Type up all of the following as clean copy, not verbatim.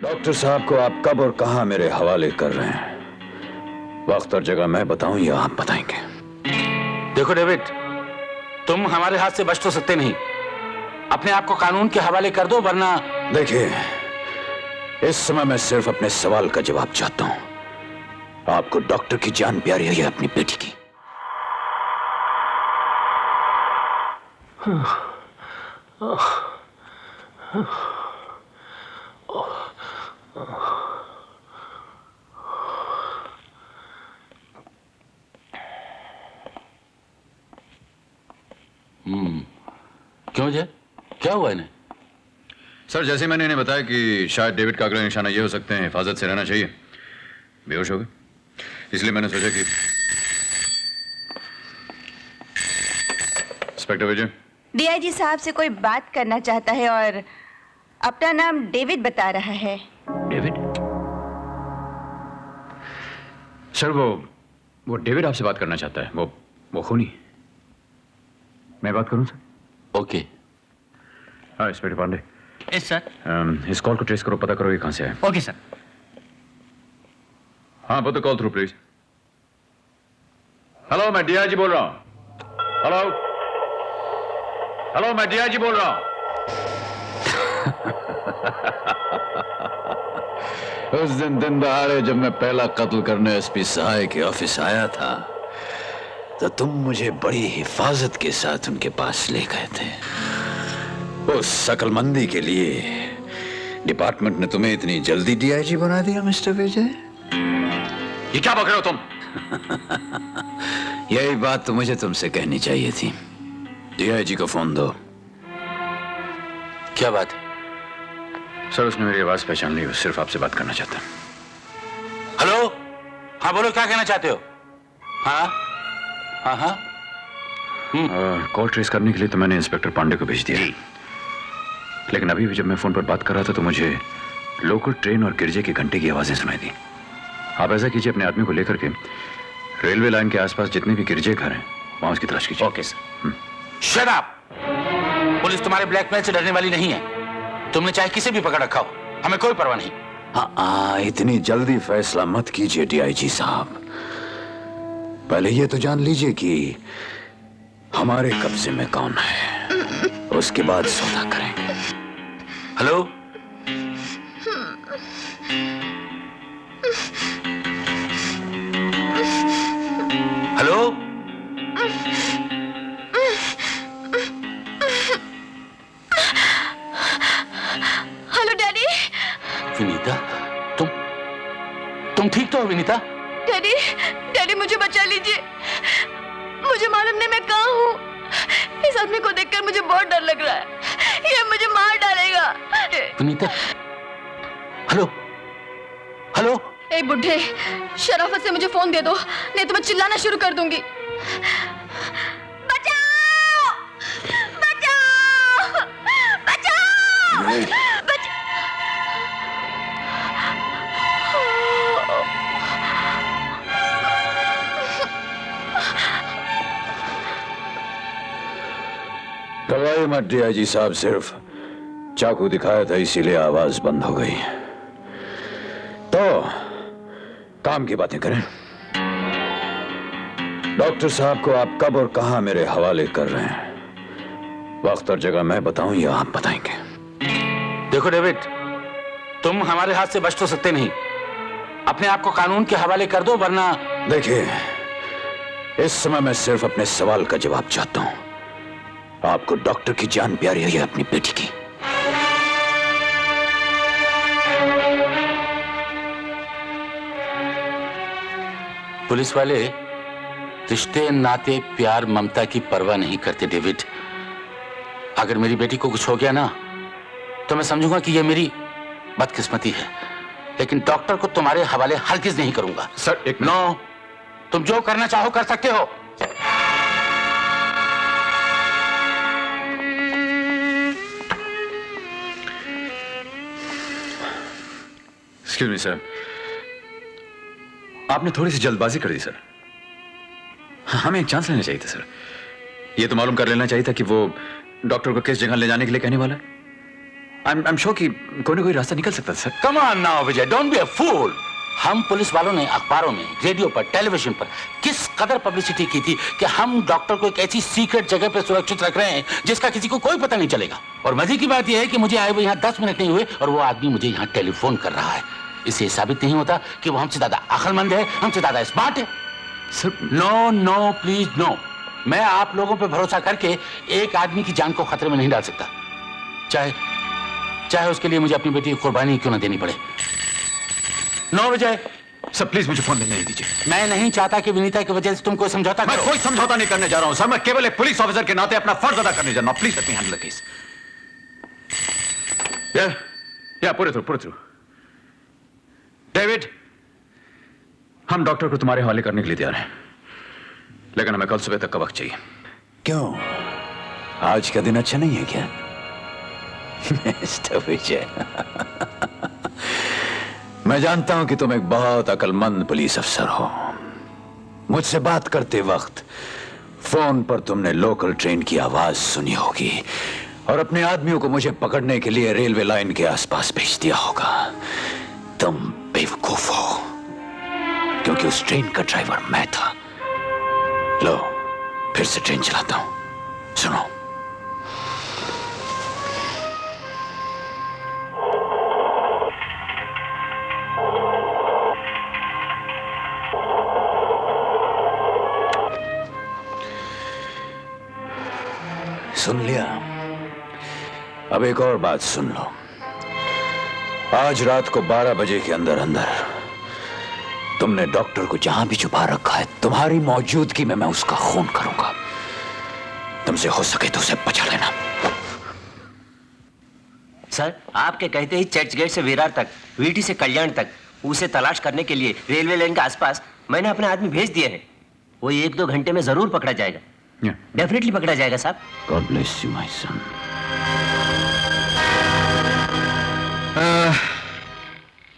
Doctor साहब को आप कब और कहां मेरे हवाले कर रहे हैं, वक्त और जगह मैं बताऊं या आप बताएंगे? देखो डेविड, तुम हमारे हाथ से बच तो सकते नहीं। अपने आप को कानून के हवाले कर दो, वरना। देखिए, इस समय मैं सिर्फ अपने सवाल का जवाब चाहता हूं। आपको डॉक्टर की जान प्यारी है या अपनी बेटी की? क्यों जय, क्या हुआ इन्हें? सर, जैसे मैंने इन्हें बताया कि शायद डेविड का अगला निशाना ये हो सकते हैं, हिफाजत से रहना चाहिए, बेहोश हो गए। इसलिए मैंने सोचा कि इंस्पेक्टर विजय, डीआईजी साहब से कोई बात करना चाहता है और अपना नाम डेविड बता रहा है। डेविड? सर, वो डेविड आपसे बात करना चाहता है। वो खूनी। मैं बात करूं सर? ओके। हाँ इंस्पेक्टर पांडे। Yes sir. इस कॉल को ट्रेस करो, पता करो ये कहां से है। Okay sir. हाँ, put the call through please. Hello, मैं डीआईजी बोल रहा हूं। हेलो, मैं डीआईजी बोल रहा हूं। उस दिन दहाड़े जब मैं पहला कत्ल करने एसपी सहाय के ऑफिस आया था, तो तुम मुझे बड़ी हिफाजत के साथ उनके पास ले गए थे। उस शकलमंदी के लिए डिपार्टमेंट ने तुम्हें इतनी जल्दी डीआईजी बना दिया मिस्टर विजय? ये क्या बक रहे हो तुम? यही बात तो मुझे तुमसे कहनी चाहिए थी। डीआईजी को फोन दो। क्या बात है? सर, उसने मेरी आवाज पहचान ली, वो सिर्फ आपसे बात करना चाहता है। हेलो, हाँ बोलो, क्या कहना चाहते हो? हाँ हाँ हाँ। कॉल ट्रेस करने के लिए तो मैंने इंस्पेक्टर पांडे को भेज दिया, लेकिन अभी भी जब मैं फोन पर बात कर रहा था तो मुझे लोकल ट्रेन और गिरजे के घंटे की आवाजें सुनाई दी। आप ऐसा कीजिए, अपने आदमी को लेकर के रेलवे लाइन के आसपास जितने भी गिरजे घर हैं वहां उसकी तलाश कीजिए। Okay sir. Shut up! Police तुम्हारे ब्लैकमेल से डरने वाली नहीं है। तुमने चाहे किसे भी पकड़ रखा हो, हमें कोई परवाह नहीं। हाँ, इतनी जल्दी फैसला मत कीजिए डीआईजी साहब। पहले ये तो जान लीजिए कि हमारे कब्जे में कौन है, उसके बाद सौदा करेंगे। Hello, hello, hello daddy. Vinita, तुम ठीक तो हो विनीता? डैडी, डैडी मुझे बचा लीजिए। मुझे मालूम नहीं मैं कहाँ हूँ। इस आदमी को देखकर मुझे बहुत डर लग रहा है। ये मुझे मार डालेगा। Vinita, hello hello. ए बुढ़े, शराफत से मुझे फोन दे दो, नहीं तो मैं चिल्लाना शुरू कर दूंगी। बचाओ! बचाओ! बचाओ! घबराइए मत डीआईजी साहब, सिर्फ चाकू दिखाया था इसीलिए आवाज बंद हो गई। तो काम की बातें करें। डॉक्टर साहब को आप कब और कहां मेरे हवाले कर रहे हैं, वक्त और जगह मैं बताऊं या आप बताएंगे? देखो डेविड, तुम हमारे हाथ से बच तो सकते नहीं। अपने आप को कानून के हवाले कर दो, वरना। देखिए, इस समय मैं सिर्फ अपने सवाल का जवाब चाहता हूं। आपको डॉक्टर की जान प्यारी है या अपनी बेटी की? पुलिस वाले रिश्ते, नाते, प्यार, ममता की परवाह नहीं करते डेविड। अगर मेरी बेटी को कुछ हो गया ना, तो मैं समझूंगा कि यह मेरी बदकिस्मती है, लेकिन डॉक्टर को तुम्हारे हवाले हरगिज नहीं करूंगा। सर एक नो, तुम जो करना चाहो कर सकते हो। एक्सक्यूज मी सर, आपने थोड़ी सी जल्दबाजी कर दी सर। हमें एक चांस लेना चाहिए था सर। ये तो मालूम कर लेना चाहिए था कि वो डॉक्टर को किस जगह ले जाने के लिए कहने वाला है। I'm sure कि कोई ना कोई रास्ता निकल सकता है sir. Come on now Vijay, don't be a fool. हम पुलिस वालों ने अखबारों में, रेडियो पर, टेलीविजन पर किस कदर पब्लिसिटी की थी कि हम डॉक्टर को एक ऐसी सीक्रेट जगह पर सुरक्षित रख रहे हैं जिसका किसी को कोई पता नहीं चलेगा। और मजे की बात यह है कि मुझे आए हुए यहाँ 10 मिनट नहीं हुए और वो आदमी मुझे यहाँ टेलीफोन कर रहा है। इससे साबित नहीं होता कि वो हमसे ज्यादा अक्लमंद है, हमसे ज्यादा स्मार्ट है। Sir no no please no, मैं आप लोगों पे भरोसा करके एक आदमी की जान को खतरे में नहीं डाल सकता, चाहे उसके लिए मुझे अपनी बेटी की कुर्बानी क्यों ना देनी पड़े। नो विजय। सर प्लीज मुझे फोन नहीं दीजिए। मैं नहीं चाहता कि विनीता की वजह से तुम कोई समझौता मैं करो। कोई समझौता नहीं करने जा रहा हूं सर। मैं केवल एक पुलिस ऑफिसर के नाते अपना फर्ज अदा करने जा रहा हूं। Please let me handle the case. या पूरे थ्रू। डेविड, हम डॉक्टर को तुम्हारे हवाले करने के लिए तैयार हैं, लेकिन हमें कल सुबह तक का वक्त चाहिए। क्यों, आज का दिन अच्छा नहीं है क्या? मिस्टर विजय, मैं जानता हूं कि तुम एक बहुत अक्लमंद पुलिस अफसर हो। मुझसे बात करते वक्त फोन पर तुमने लोकल ट्रेन की आवाज सुनी होगी और अपने आदमियों को मुझे पकड़ने के लिए रेलवे लाइन के आसपास भेज दिया होगा। तुम बेवकूफ हो, क्योंकि उस ट्रेन का ड्राइवर मैं था। लो, फिर से ट्रेन चलाता हूं, सुनो। सुन लिया? अब एक और बात सुन लो। आज रात को 12 बजे के अंदर अंदर तुमने डॉक्टर को जहां भी छुपा रखा है, तुम्हारी मौजूदगी में मैं उसका खून करूंगा। तुमसे हो सके तो उसे बचा लेना। सर, आपके कहते ही चर्च गेट से विरार तक, वीटी से कल्याण तक उसे तलाश करने के लिए रेलवे लाइन के आसपास मैंने अपने आदमी भेज दिए हैं। वो 1-2 घंटे में जरूर पकड़ा जाएगा। डेफिनेटली पकड़ा जाएगा साहब। God bless you my son.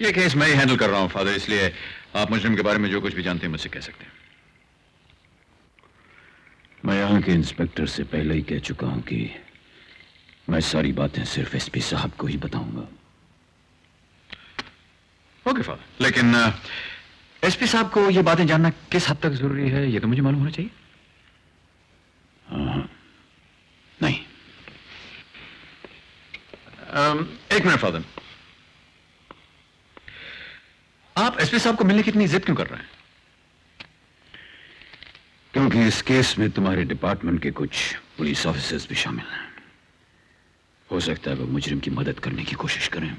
ये केस मैं ही हैंडल कर रहा हूं फादर, इसलिए आप मुजरिम के बारे में जो कुछ भी जानते हैं मुझसे कह सकते हैं। मैं यहाँ के इंस्पेक्टर से पहले ही कह चुका हूं कि मैं सारी बातें सिर्फ एसपी साहब को ही बताऊंगा। ओके फादर, लेकिन एसपी साहब को ये बातें जानना किस हद तक जरूरी है, ये तो मुझे मालूम होना चाहिए। नहीं। एक मिनट फादर, आप एसपी साहब को मिलने की इतनी जिद क्यों कर रहे हैं? क्योंकि इस केस में तुम्हारे डिपार्टमेंट के कुछ पुलिस ऑफिसर्स भी शामिल हैं। हो सकता है वो मुजरिम की मदद करने की कोशिश करें।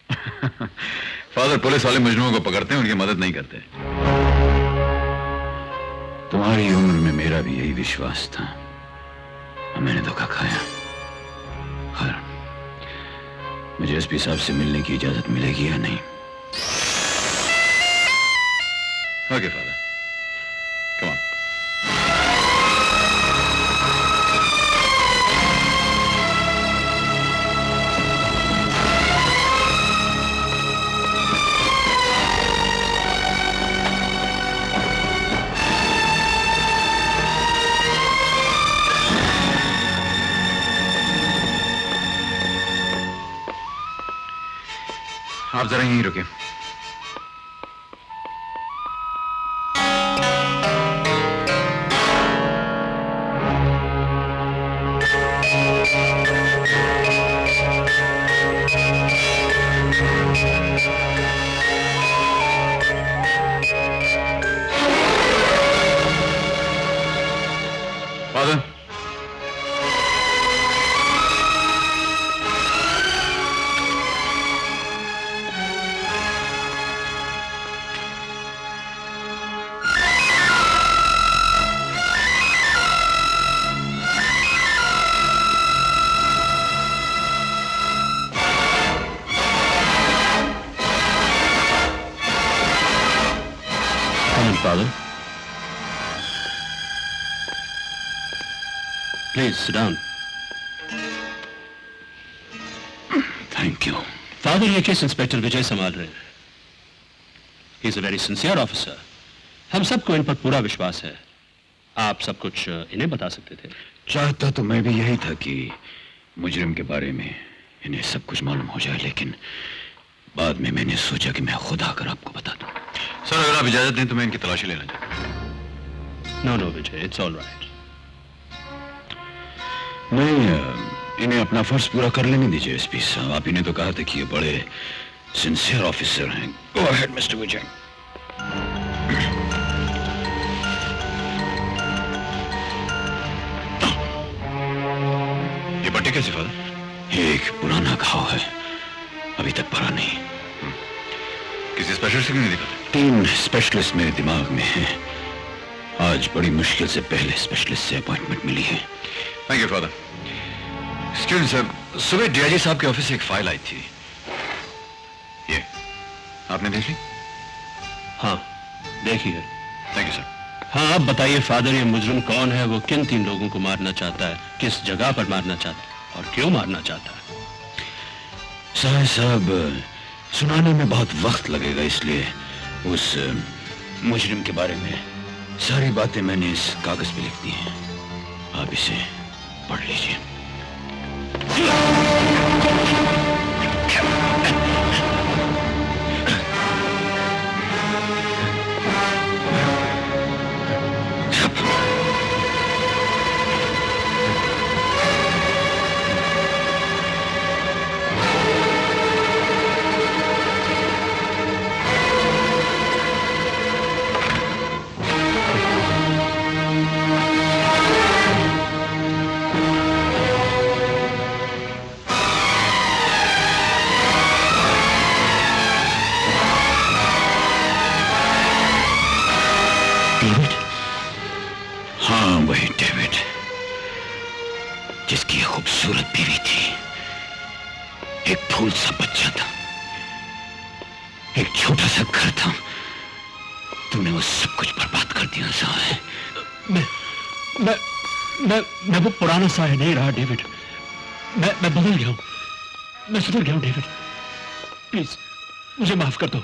फादर, पुलिस वाले मुजरिमों को पकड़ते हैं, उनकी मदद नहीं करते। तुम्हारी उम्र में मेरा भी यही विश्वास था और मैंने धोखा खाया। खैर, मुझे एसपी साहब से मिलने की इजाजत मिलेगी या नहीं? Okay father, come on. आप जरा यहीं रुकिए। Father, Father, please sit down. Thank you. Father, ये केस इंस्पेक्टर विजय संभाल रहे हैं। He is a very sincere officer. हम सबको इन पर पूरा विश्वास है। आप सब कुछ इन्हें बता सकते थे। चाहता तो मैं भी यही था कि मुजरिम के बारे में इन्हें सब कुछ मालूम हो जाए, लेकिन बाद में मैंने सोचा कि मैं खुद आकर आपको बता दूं। सर, अगर आप इजाजत दें तो मैं इनकी तलाशी लेना चाहता हूं। No no Vijay, it's all right. नहीं, इन्हें अपना फर्ज पूरा कर लेने दीजिए एसपी साहब। आप इन्हें तो कहा था कि ये बड़े सिंसियर ऑफिसर हैं। गो अहेड मिस्टर विजय। ये पट्टी कैसी फादर? एक पुराना घाव है, अभी तक भरा नहीं। किसी स्पेशलिस्ट से क्यों नहीं दिखाते? 3 स्पेशलिस्ट मेरे दिमाग में हैं। आज बड़ी मुश्किल से पहले स्पेशलिस्ट से अपॉइंटमेंट मिली है। Thank you father. Excuse sir, सुबह डीआईजी साहब के ऑफिस से एक फाइल आई थी। ये आपने देख ली? हाँ, देखिए। Thank you sir. हाँ, अब बताइए फादर, ये मुजरिम कौन है? वो किन 3 लोगों को मारना चाहता है? किस जगह पर मारना चाहता है और क्यों मारना चाहता है? साहब, सुनाने में बहुत वक्त लगेगा, इसलिए उस मुजरिम के बारे में सारी बातें मैंने इस कागज पे लिख दी हैं। आप इसे पढ़ लीजिए। हाँ, वही डेविड, जिसकी खूबसूरत बीवी थी, एक फूल सा बच्चा था, एक छोटा सा घर था। तूने वो सब कुछ बर्बाद कर दिया साहब। मैं वो पुराना साया नहीं रहा डेविड। मैं बदल गया हूं, मैं सुधर गया हूं डेविड। प्लीज मुझे माफ कर दो,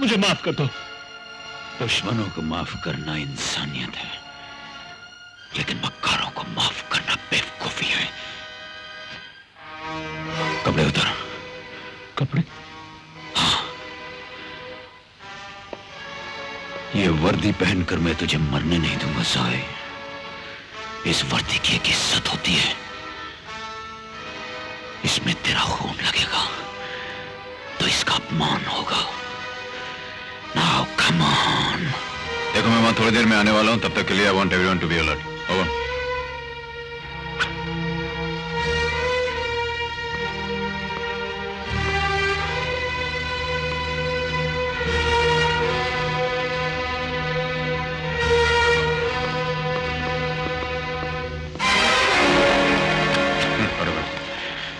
मुझे माफ कर दो। दुश्मनों को माफ करना इंसानियत है, लेकिन मक्कारों को माफ करना बेवकूफी है। कपड़े उतार। कपड़े? हाँ, ये वर्दी पहनकर मैं तुझे मरने नहीं दूंगा साए। इस वर्दी की एक इज्जत होती है, इसमें तेरा खून लगेगा तो इसका अपमान होगा। Now come on। देखो, मैं वहां थोड़ी देर में आने वाला हूं, तब तक के लिए I want everyone to be alert। Over।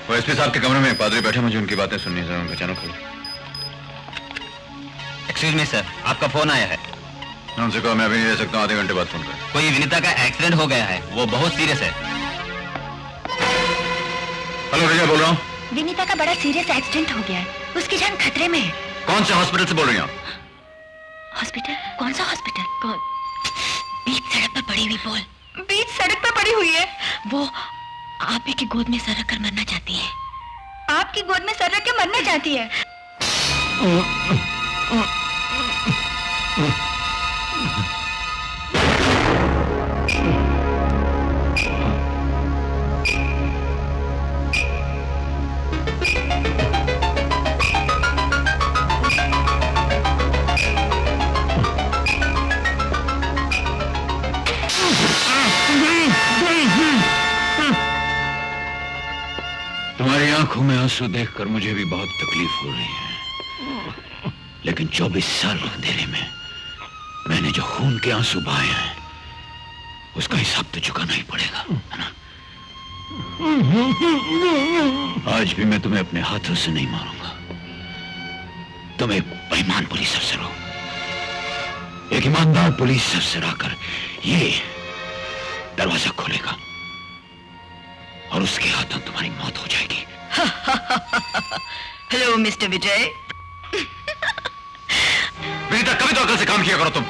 वो एसपी साहब के कमरे में एक पादरी बैठे, मुझे उनकी बातें सुननी है। उनका अचानक खोलो। एक्सक्यूज मी सर, आपका फोन आया है। उनसे कहो मैं अभी नहीं रह सकता हूँ, आधे घंटे बाद फोन कर। कोई विनीता का एक्सीडेंट हो गया है, वो बहुत सीरियस है। हेलो, विजय बोल रहा हूँ। विनीता का बड़ा सीरियस एक्सीडेंट हो गया है, उसकी जान खतरे में है। कौन से हॉस्पिटल से बोल रही हैं आप? हॉस्पिटल? कौन सा हॉस्पिटल? कौन? बीच सड़क पर पड़ी हुई बोल। बीच सड़क पर पड़ी हुई है? वो आप ही की गोद में सर रख कर मरना चाहती है। आपकी गोद में सर रख के मरना चाहती है? तुम्हारी आंखों में आंसू देखकर मुझे भी बहुत तकलीफ हो रही है, लेकिन 24 साल अंधेरे में मैंने जो खून के आंसू बहाए हैं, उसका हिसाब तो चुकाना ही पड़ेगा, है ना? आज भी मैं तुम्हें अपने हाथों से नहीं मारूंगा। तुम एक बेईमान पुलिस अफसर हो। एक ईमानदार पुलिस अफसर आकर ये दरवाजा खोलेगा और उसके हाथों तुम्हारी मौत हो जाएगी। हेलो मिस्टर विजय। विनीता, कभी तो अकल से काम किया करो तुम।